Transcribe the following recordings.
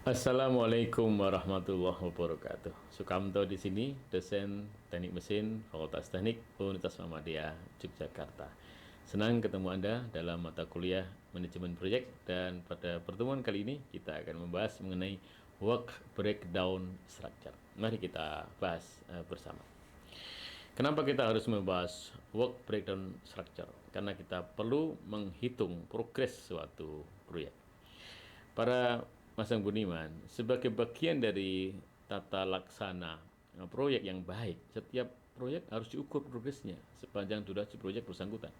Assalamualaikum warahmatullahi wabarakatuh. Sukamto di sini, dosen Teknik Mesin Fakultas Teknik Universitas Muhammadiyah Yogyakarta. Senang ketemu Anda dalam mata kuliah Manajemen Proyek, dan pada pertemuan kali ini kita akan membahas mengenai work breakdown structure. Mari kita bahas bersama. Kenapa kita harus membahas work breakdown structure? Karena kita perlu menghitung progres suatu proyek. Para Masang Budiman, sebagai bagian dari tata laksana proyek yang baik, setiap proyek harus diukur progresnya sepanjang durasi proyek bersangkutan.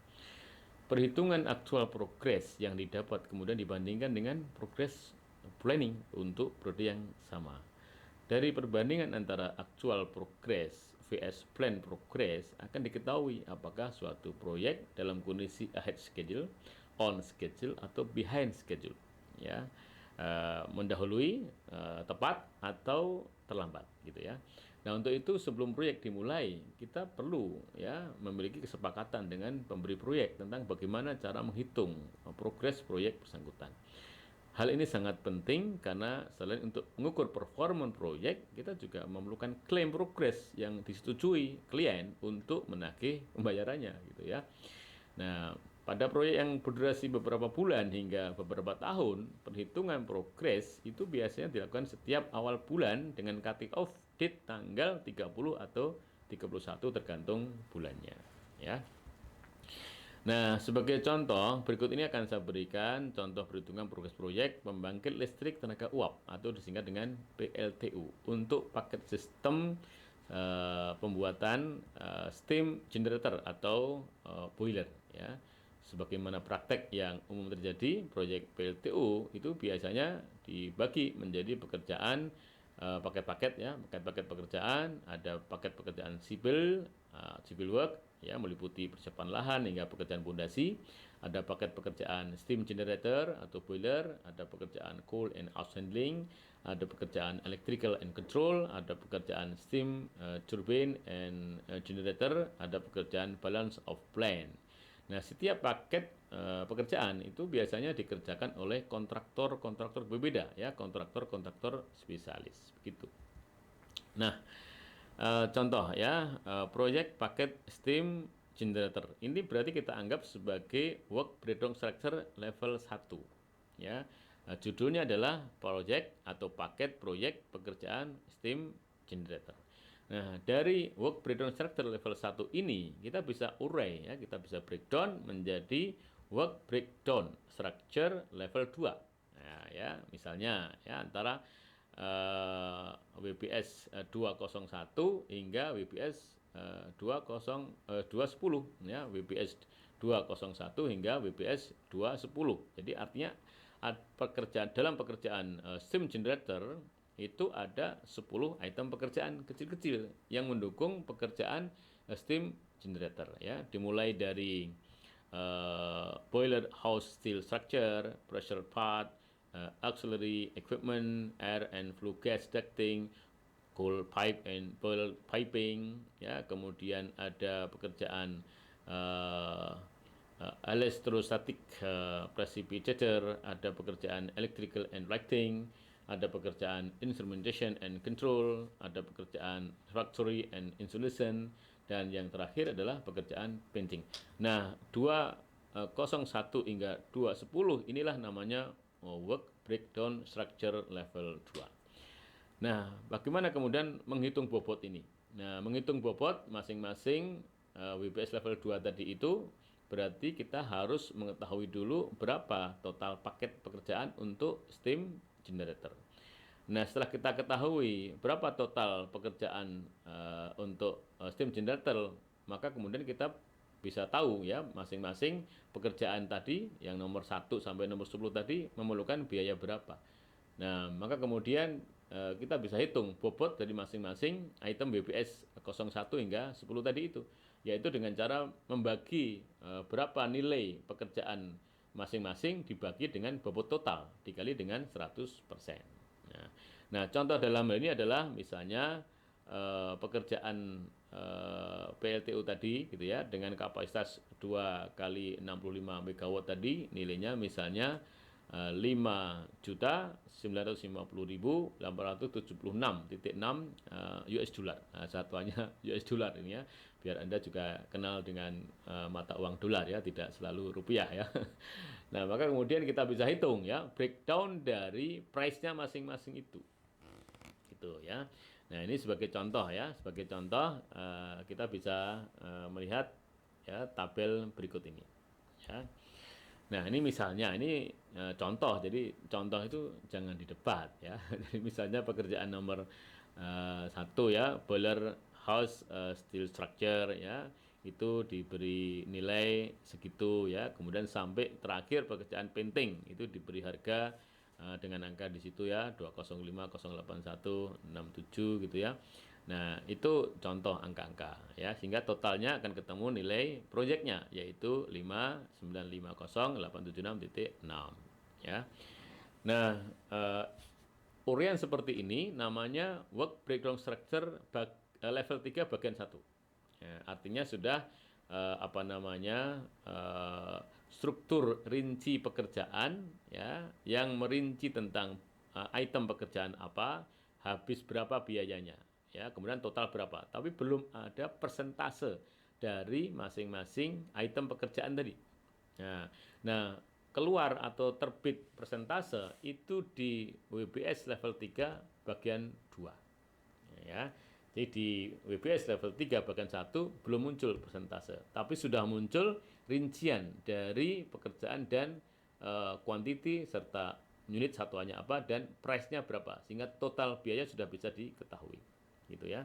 Perhitungan aktual progres yang didapat kemudian dibandingkan dengan progres planning untuk periode yang sama. Dari perbandingan antara aktual progress vs plan progress akan diketahui apakah suatu proyek dalam kondisi ahead schedule, on schedule, atau behind schedule, ya, mendahului, tepat, atau terlambat, gitu ya. Nah, untuk itu sebelum proyek dimulai kita perlu ya memiliki kesepakatan dengan pemberi proyek tentang bagaimana cara menghitung progres proyek bersangkutan. Hal ini sangat penting karena selain untuk mengukur performa proyek, kita juga memerlukan klaim progres yang disetujui klien untuk menagih pembayarannya, gitu ya. Nah, pada proyek yang berdurasi beberapa bulan hingga beberapa tahun, perhitungan progres itu biasanya dilakukan setiap awal bulan dengan cutting off date tanggal 30 atau 31 tergantung bulannya, ya. Nah, sebagai contoh, berikut ini akan saya berikan contoh perhitungan progres proyek pembangkit listrik tenaga uap atau disingkat dengan PLTU untuk paket sistem pembuatan steam generator atau boiler, ya. Sebagaimana praktek yang umum terjadi, proyek PLTU itu biasanya dibagi menjadi pekerjaan paket-paket, ya, paket-paket pekerjaan. Ada paket pekerjaan sipil, civil work, ya, meliputi persiapan lahan hingga pekerjaan pondasi. Ada paket pekerjaan steam generator atau boiler, ada pekerjaan coal and house handling, ada pekerjaan electrical and control, ada pekerjaan steam turbine and generator, ada pekerjaan balance of plant. Nah, setiap paket pekerjaan itu biasanya dikerjakan oleh kontraktor-kontraktor berbeda, ya, kontraktor-kontraktor spesialis, begitu. Nah, contoh ya, proyek paket steam generator. Ini berarti kita anggap sebagai work breakdown structure level 1, ya. Judulnya adalah proyek atau paket proyek pekerjaan steam generator. Nah, dari work breakdown structure level 1 ini kita bisa urai, ya, kita bisa breakdown menjadi work breakdown structure level 2. Nah, ya, misalnya ya antara WBS 201 hingga WBS 210, ya, WBS 201 hingga WBS 210. Jadi artinya pekerjaan dalam pekerjaan steam generator itu ada 10 item pekerjaan kecil-kecil yang mendukung pekerjaan steam generator, ya, dimulai dari boiler house steel structure, pressure part, auxiliary equipment, air and flue gas ducting, coal pipe and boiler piping, ya, kemudian ada pekerjaan electrostatic precipitator, ada pekerjaan electrical and lighting, ada pekerjaan instrumentation and control, ada pekerjaan factory and insulation, dan yang terakhir adalah pekerjaan painting. Nah, 201 hingga 210 inilah namanya work breakdown structure level 2. Nah, bagaimana kemudian menghitung bobot ini? Nah, menghitung bobot masing-masing WBS level 2 tadi itu berarti kita harus mengetahui dulu berapa total paket pekerjaan untuk steam generator. Nah, setelah kita ketahui berapa total pekerjaan untuk steam generator, maka kemudian kita bisa tahu ya masing-masing pekerjaan tadi yang nomor 1 sampai nomor 10 tadi memerlukan biaya berapa. Nah, maka kemudian kita bisa hitung bobot dari masing-masing item BPS 01 hingga 10 tadi itu, yaitu dengan cara membagi berapa nilai pekerjaan masing-masing dibagi dengan bobot total dikali dengan 100%. Nah, contoh dalam hal ini adalah misalnya pekerjaan PLTU tadi gitu ya dengan kapasitas 2 kali 65 MW tadi nilainya misalnya 5.950.876.6 US dollar. Nah, satuannya US dollar ini ya, biar Anda juga kenal dengan mata uang dolar ya, tidak selalu rupiah ya. Nah, maka kemudian kita bisa hitung ya, breakdown dari price-nya masing-masing itu. Gitu ya. Nah, ini sebagai contoh ya, sebagai contoh kita bisa melihat ya tabel berikut ini. Ya. Nah, ini misalnya, ini contoh, jadi contoh itu jangan didebat ya. Jadi misalnya pekerjaan nomor satu ya, boiler house steel structure ya, itu diberi nilai segitu ya. Kemudian sampai terakhir pekerjaan painting itu diberi harga dengan angka di situ ya, 205.081.67 gitu ya. Nah, itu contoh angka-angka ya, sehingga totalnya akan ketemu nilai proyeknya yaitu 5.950.876.6 ya. Nah, uraian seperti ini namanya work breakdown structure level 3 bagian 1. Ya, artinya sudah struktur rinci pekerjaan ya, yang merinci tentang item pekerjaan apa, habis berapa biayanya ya, kemudian total berapa, tapi belum ada persentase dari masing-masing item pekerjaan tadi. Nah, keluar atau terbit persentase itu di WBS level 3 bagian 2 ya. Jadi di WBS level 3 bagian 1 belum muncul persentase, tapi sudah muncul rincian dari pekerjaan dan quantity serta unit satuannya apa dan price-nya berapa, sehingga total biaya sudah bisa diketahui gitu ya.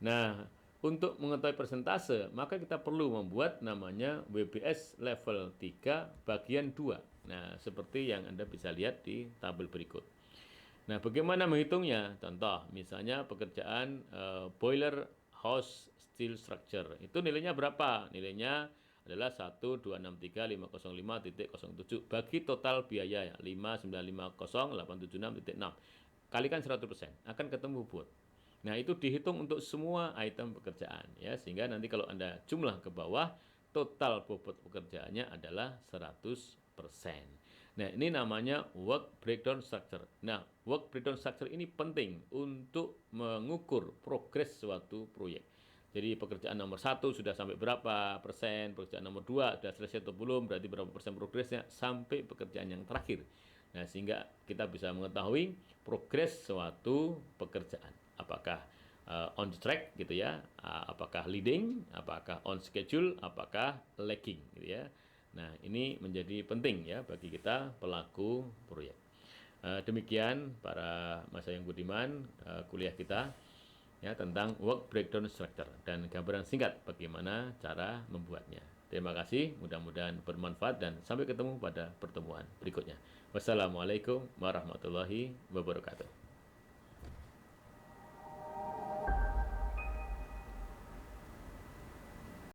Nah, untuk mengetahui persentase, maka kita perlu membuat namanya WBS level 3 bagian 2. Nah, seperti yang Anda bisa lihat di tabel berikut. Nah, bagaimana menghitungnya? Contoh, misalnya pekerjaan boiler house steel structure. Itu nilainya berapa? Nilainya adalah 1.263.505.07 bagi total biaya ya, 5.950.876.6. Kalikan 100%, akan ketemu bobot. Nah, itu dihitung untuk semua item pekerjaan ya, sehingga nanti kalau Anda jumlah ke bawah, total bobot pekerjaannya adalah 100%. Nah, ini namanya work breakdown structure. Nah, work breakdown structure ini penting untuk mengukur progres suatu proyek. Jadi pekerjaan nomor 1 sudah sampai berapa persen, pekerjaan nomor 2 sudah selesai atau belum, berarti berapa persen progresnya, sampai pekerjaan yang terakhir. Nah, sehingga kita bisa mengetahui progres suatu pekerjaan. Apakah on track gitu ya, apakah leading, apakah on schedule, apakah lagging gitu ya. Nah, ini menjadi penting ya bagi kita pelaku proyek. Demikian para Mas Sayang Budiman, kuliah kita ya tentang work breakdown structure dan gambaran singkat bagaimana cara membuatnya. Terima kasih, mudah-mudahan bermanfaat dan sampai ketemu pada pertemuan berikutnya. Wassalamualaikum warahmatullahi wabarakatuh.